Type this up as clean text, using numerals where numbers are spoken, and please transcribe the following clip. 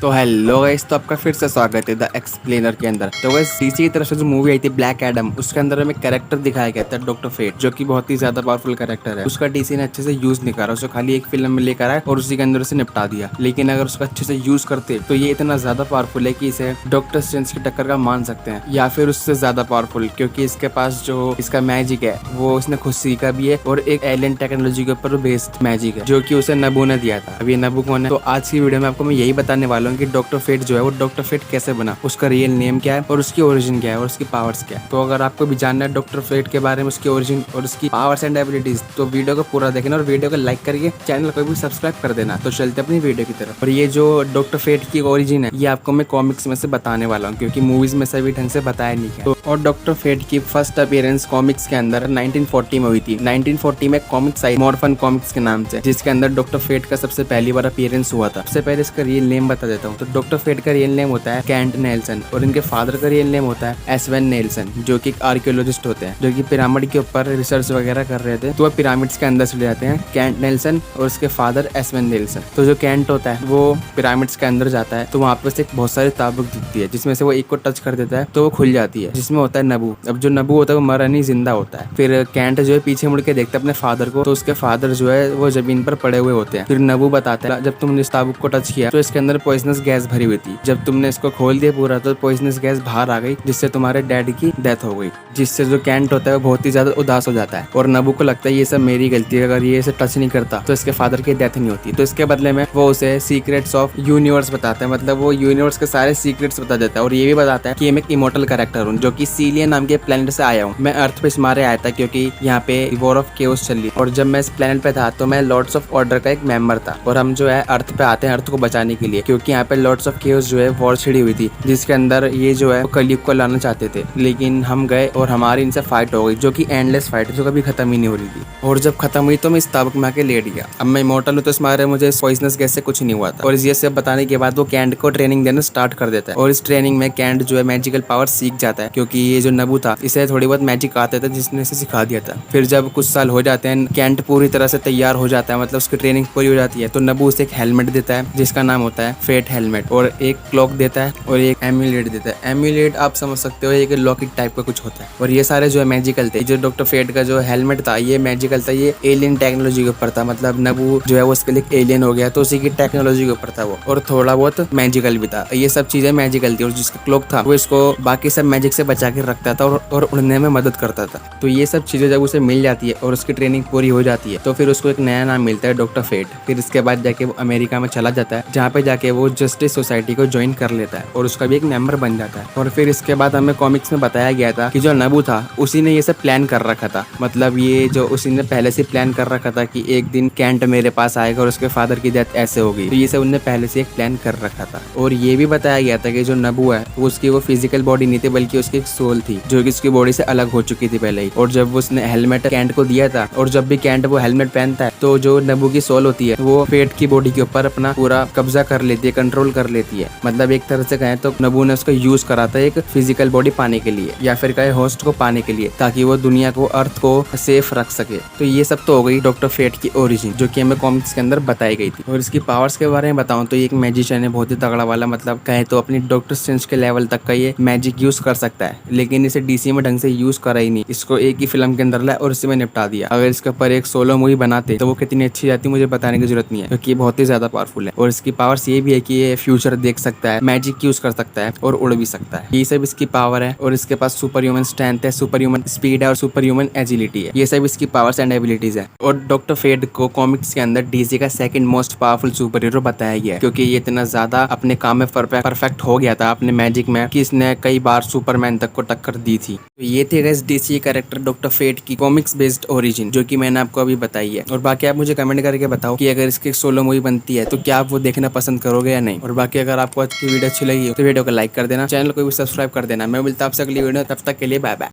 तो hello guys, तो आपका फिर से स्वागत है द एक्सप्लेनर के अंदर। तो गाइस डीसी की तरफ से जो मूवी आई थी ब्लैक एडम, उसके अंदर हमें कैरेक्टर दिखाया गया था डॉक्टर फेट, जो कि बहुत ही ज्यादा पावरफुल कैरेक्टर है। उसका डीसी ने अच्छे से यूज नहीं करा, उसे खाली एक फिल्म में लेकर आया और उसी के अंदर उसे निपटा दिया। लेकिन अगर उसका अच्छे से यूज करते तो ये इतना ज्यादा पावरफुल है कि इसे डॉक्टर स्ट्रेंज की टक्कर का मान सकते हैं, या फिर उससे ज्यादा पावरफुल, क्योंकि इसके पास जो इसका मैजिक है वो इसने खुद सीखा भी है और एक एलियन टेक्नोलॉजी के ऊपर बेस्ड मैजिक है, जो कि उसे नबू ने दिया था। अब ये नबू कौन है? तो आज की वीडियो में आपको मैं यही बताने वाला हूँ कि डॉक्टर फेट जो है वो डॉक्टर फेट कैसे बना, उसका रियल नेम क्या है और उसकी ओरिजिन क्या है और उसकी पावर्स क्या है। तो अगर आपको भी जानना है डॉक्टर फेट के बारे में, उसकी ओरिजिन और उसकी पावर्स एंड एबिलिटीज, तो वीडियो को पूरा देखना और वीडियो को लाइक करके चैनल को भी सब्सक्राइब कर देना। तो चलते अपनी वीडियो की तरफ। और ये जो डॉक्टर फेट की ओरिजिन है ये आपको मैं कॉमिक्स में से बताने वाला हूँ, क्योंकि मूवीज में से भी ढंग से बताया नहीं है। तो और डॉक्टर फेट की फर्स्ट अपीयरेंस कॉमिक्स के अंदर 1940 में हुई थी। 1940 में कॉमिक्स आई मॉर्फन कॉमिक्स के नाम से, जिसके अंदर डॉक्टर फेट का सबसे पहली बार अपीयरेंस हुआ था। सबसे पहले इसका रियल नेम बता देता हूँ। तो डॉक्टर फेट का रियल नेम होता है कैंट नेल्सन और इनके फादर का रियल नेम होता है एसवेन नेल्सन, जो कि एक आर्कियोलॉजिस्ट होते हैं, जो कि पिरामिड के ऊपर रिसर्च वगैरह कर रहे थे। तो वह पिरामिड्स के अंदर चले जाते हैं, कैंट नेल्सन और उसके फादर एसवेन नेल्सन। तो जो कैंट होता है वो पिरामिड्स के अंदर जाता है, तो वहाँ पे से बहुत सारी ताबुक दिखती है, जिसमें से वो एक को टच कर देता है तो वो खुल जाती है, जिसमें होता है नबू। अब जो नबू होता है वो मरा नहीं, जिंदा होता है। फिर कैंट जो है पीछे मुड़ के देखता है अपने फादर को, तो उसके फादर जो है वो जमीन पर पड़े हुए होते हैं। फिर नबू बताता है जब तुमने इस ताबुक को टच किया तो इसके अंदर पॉइजनस गैस भरी हुई थी। जब तुमने इसको खोल दिया पूरा तो पॉइजनस गैस बाहर आ गई, जिससे तुम्हारे डैडी की डेथ हो गई। जिससे जो कैंट होता है वो बहुत ही ज्यादा उदास हो जाता है और नबू को लगता है ये सब मेरी गलती है, अगर ये इसे टच नहीं करता तो इसके फादर की डेथ नहीं होती। तो इसके बदले में वो उसे सीक्रेट्स ऑफ यूनिवर्स बताता है, मतलब वो यूनिवर्स के सारे सीक्रेट्स बता देता है और ये भी बताता है कि मैं एक इमोर्टल कैरेक्टर हूँ, जो कि सीलियन नाम के प्लेनेट से आया हूँ। मैं अर्थ पे इस मारे आया था क्योंकि यहाँ पे वॉर ऑफ केओस चल रही, और जब मैं इस प्लेनेट पे था तो मैं लॉर्ड्स ऑफ ऑर्डर का एक मेंबर था, और हम जो है अर्थ पे आते हैं अर्थ को बचाने के लिए, क्योंकि यहाँ पे लॉर्ड्स ऑफ केओस जो है वॉर छिड़ी हुई थी, जिसके अंदर ये जो है कलयुग को लाना चाहते थे। लेकिन हम गए और हमारी इनसे फाइट हो गई, जो कि एंडलेस फाइट जो कभी खत्म ही नहीं हो रही थी। और जब खत्म हुई तो मैं इस ताबुक में आके लेट गया। अब मैं इमोर्टल हूँ तो इस मारे मुझे पॉइजनस गैस से कुछ नहीं हुआ था। और ये सब बताने के बाद वो कैंट को ट्रेनिंग देना स्टार्ट कर देता है, और इस ट्रेनिंग में कैंट जो है मैजिकल पावर सीख जाता है, क्योंकि ये जो नबू था इसे थोड़ी बहुत मैजिक आता था, जिसने इसे सिखा दिया था। फिर जब कुछ साल हो जाते हैं, कैंट पूरी तरह से तैयार हो जाता है, मतलब उसकी ट्रेनिंग पूरी हो जाती है, तो नबू उसे एक हेलमेट देता है जिसका नाम होता है फेट हेलमेट, और एक क्लॉक देता है और एक एम्यूलेट देता है। एम्यूलेट आप समझ सकते हो एक लॉकेट टाइप का कुछ होता है, और ये सारे जो है मैजिकल थे। जो डॉक्टर फेट का जो हेलमेट था ये मैजिकल था, ये एलियन टेक्नोलॉजी के ऊपर था, मतलब नबू जो है वो उसके लिए एलियन हो गया तो उसी की टेक्नोलॉजी के ऊपर था वो, और थोड़ा बहुत मैजिकल भी था। ये सब चीजें मैजिकल थी, और जिसका क्लॉक था वो इसको बाकी सब मैजिक से बचा के रखता था और उड़ने में मदद करता था। तो ये सब चीजें जब उसे मिल जाती है और उसकी ट्रेनिंग पूरी हो जाती है तो फिर उसको एक नया नाम मिलता है डॉक्टर फेट। फिर इसके बाद जाके वो अमेरिका में चला जाता है, जहाँ पे जाके वो जस्टिस सोसाइटी को ज्वाइन कर लेता है और उसका भी एक मेंबर बन जाता है। और फिर इसके बाद हमें कॉमिक्स में बताया गया था कि जो नबू था उसी ने ये सब प्लान कर रखा था, मतलब ये जो उसी ने पहले से प्लान कर रखा था कि एक दिन कैंट मेरे पास आएगा और उसके फादर की डेथ ऐसे होगी। तो ये सब उन्होंने पहले से एक प्लान कर रखा था। और ये भी बताया गया था कि जो नबू है वो उसकी वो फिजिकल बॉडी नहीं थी, बल्कि उसकी एक सोल थी, जो कि उसकी बॉडी से अलग हो चुकी थी पहले ही। और जब उसने हेलमेट कैंट को दिया था, और जब भी कैंट वो हेलमेट पहनता है तो जो नबू की सोल होती है वो फेट की बॉडी के ऊपर अपना पूरा कब्जा कर लेती है, कंट्रोल कर लेती है। मतलब एक तरह से कहें तो नबू ने उसको यूज करा था एक फिजिकल बॉडी पाने के लिए, या फिर कहे होस्ट को पाने के लिए, ताकि वो दुनिया को अर्थ को सेफ रख सके। तो ये सब तो हो गई डॉक्टर फेट की ओरिजिन, जो कि हमें कॉमिक्स के अंदर बताई गई थी। और इसकी पावर्स के बारे में बताऊं तो ये एक मैजिशियन है, बहुत ही तगड़ा वाला, मतलब कहे तो अपनी डॉक्टर स्ट्रेंज के लेवल तक का ये मैजिक यूज कर सकता है। लेकिन इसे डीसी में ढंग से यूज करा ही नहीं, इसको एक ही फिल्म के अंदर लाया और इसी में निपटा दिया। अगर इसके ऊपर एक सोलो मूवी बनाते तो वो कितनी अच्छी जाती मुझे बताने की जरूरत नहीं है, क्योंकि ये बहुत ही ज्यादा पावरफुल है। और इसकी पावर्स ये भी है कि ये फ्यूचर देख सकता है, मैजिक यूज कर सकता है और उड़ भी सकता है। ये सब इसकी पावर है। और इसके पास सुपर ह्यूमन स्ट्रेंथ है, सुपर ह्यूमन स्पीड है और सुपर ह्यूमन एजिलिटी है। ये सब इसकी पावर्स एंड एबिलिटीज है। और डॉक्टर फेट को कॉमिक्स के अंदर डीसी का second most powerful super hero बताया गया है, क्योंकि ये इतना ज्यादा अपने काम में परफेक्ट हो गया था अपने मैजिक में कि इसने कई बार सुपरमैन तक को टक्कर दी थी। तो ये थे guys DC character doctor Fate की कॉमिक्स बेस्ड ओरिजिन, जो कि मैंने आपको अभी बताई है। और बाकी आप मुझे कमेंट करके बताओ कि अगर इसकी सोलो मूवी बनती है तो क्या आप वो देखना पसंद करोगे या नहीं। और बाकी अगर आपको आज की वीडियो अच्छी लगी हो तो वीडियो को लाइक कर देना, चैनल को भी सब्सक्राइब कर देना। मैं मिलता हूं आपसे अगली वीडियो, तब तक के लिए बाय बाय।